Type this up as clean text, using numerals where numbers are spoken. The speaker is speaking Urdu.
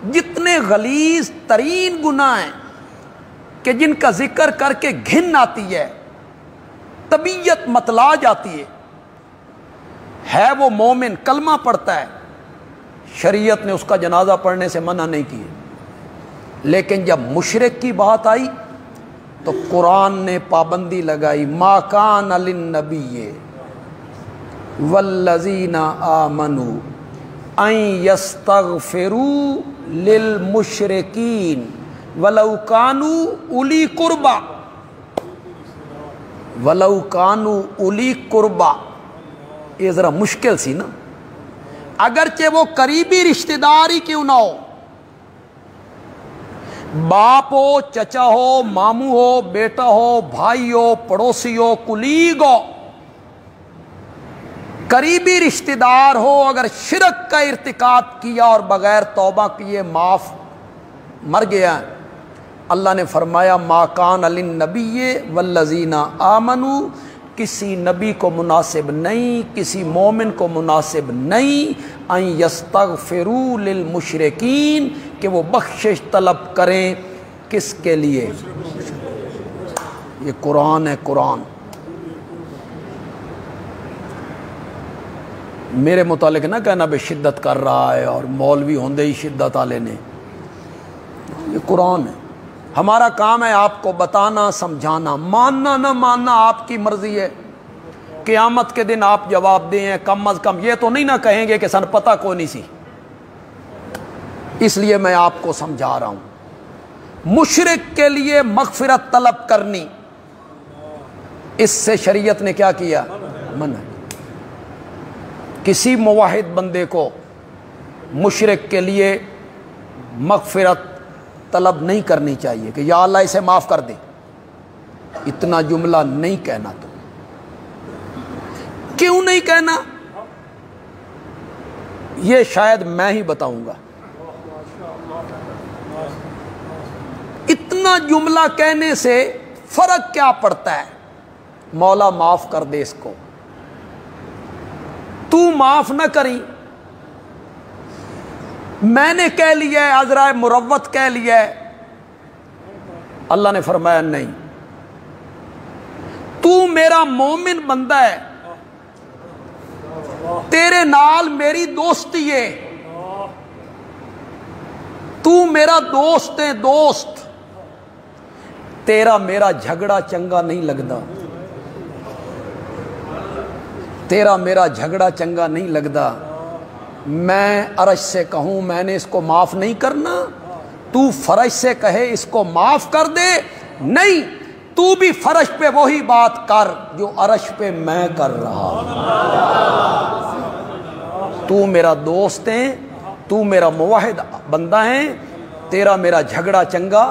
جتنے غلیظ ترین گناہ ہیں کہ جن کا ذکر کر کے گھن آتی ہے، طبیعت متلا جاتی ہے وہ مومن کلمہ پڑھتا ہے، شریعت نے اس کا جنازہ پڑھنے سے منع نہیں کیا، لیکن جب مشرک کی بات آئی تو قرآن نے پابندی لگائی، ما کان للنبی والذین آمنوا ان یستغفروا للمشرکین ولو کانوا اولی قربا، ولو کانوا اولی قربا، یہ ذرا مشکل سی نا، اگرچہ وہ قریبی رشتہ دار ہی کیوں نہ ہو، باپ ہو، چچا ہو، ماموں ہو، بیٹا ہو، بھائی ہو، پڑوسی ہو، کلیگ ہو، قریبی رشتہ دار ہو، اگر شرک کا ارتکاب کیا اور بغیر توبہ کیے معاف مر گیا، اللہ نے فرمایا ما کان للنبی والذین آمنوا، کسی نبی کو مناسب نہیں، کسی مومن کو مناسب نہیں ان یستغفروا للمشرکین، کہ وہ بخشش طلب کریں کس کے لیے؟ یہ قرآن ہے، قرآن میرے متعلق نہ کہنا بے شدت کر رہا ہے اور مولوی ہوندے ہی شدت والے نے، یہ قرآن ہے۔ ہمارا کام ہے آپ کو بتانا، سمجھانا، ماننا نہ ماننا آپ کی مرضی ہے، قیامت کے دن آپ جواب دیں، کم از کم یہ تو نہیں نہ کہیں گے کہ سن پتہ کو نہیں سی، اس لیے میں آپ کو سمجھا رہا ہوں۔ مشرک کے لیے مغفرت طلب کرنی، اس سے شریعت نے کیا کیا؟ منع۔ کسی موحد بندے کو مشرک کے لیے مغفرت طلب نہیں کرنی چاہیے کہ یا اللہ اسے معاف کر دے، اتنا جملہ نہیں کہنا۔ تو کیوں نہیں کہنا یہ شاید میں ہی بتاؤں گا۔ اتنا جملہ کہنے سے فرق کیا پڑتا ہے؟ مولا معاف کر دے اس کو، تو معاف نہ کری، میں نے کہہ لیا ہے، عذرائے مروت کہہ لیا ہے، اللہ نے فرمایا نہیں، تو میرا مومن بندہ ہے، تیرے نال میری دوستی ہے، تو میرا دوست ہے، دوست، تیرا میرا جھگڑا چنگا نہیں لگدا، تیرا میرا جھگڑا چنگا نہیں لگدا، میں عرش سے کہوں میں نے اس کو معاف نہیں کرنا، تو فرش سے کہے اس کو معاف کر دے، نہیں، تو بھی فرش پہ وہی بات کر جو عرش پہ میں کر رہا، تو میرا دوست ہے، تو میرا موحد بندہ ہے، تیرا میرا جھگڑا چنگا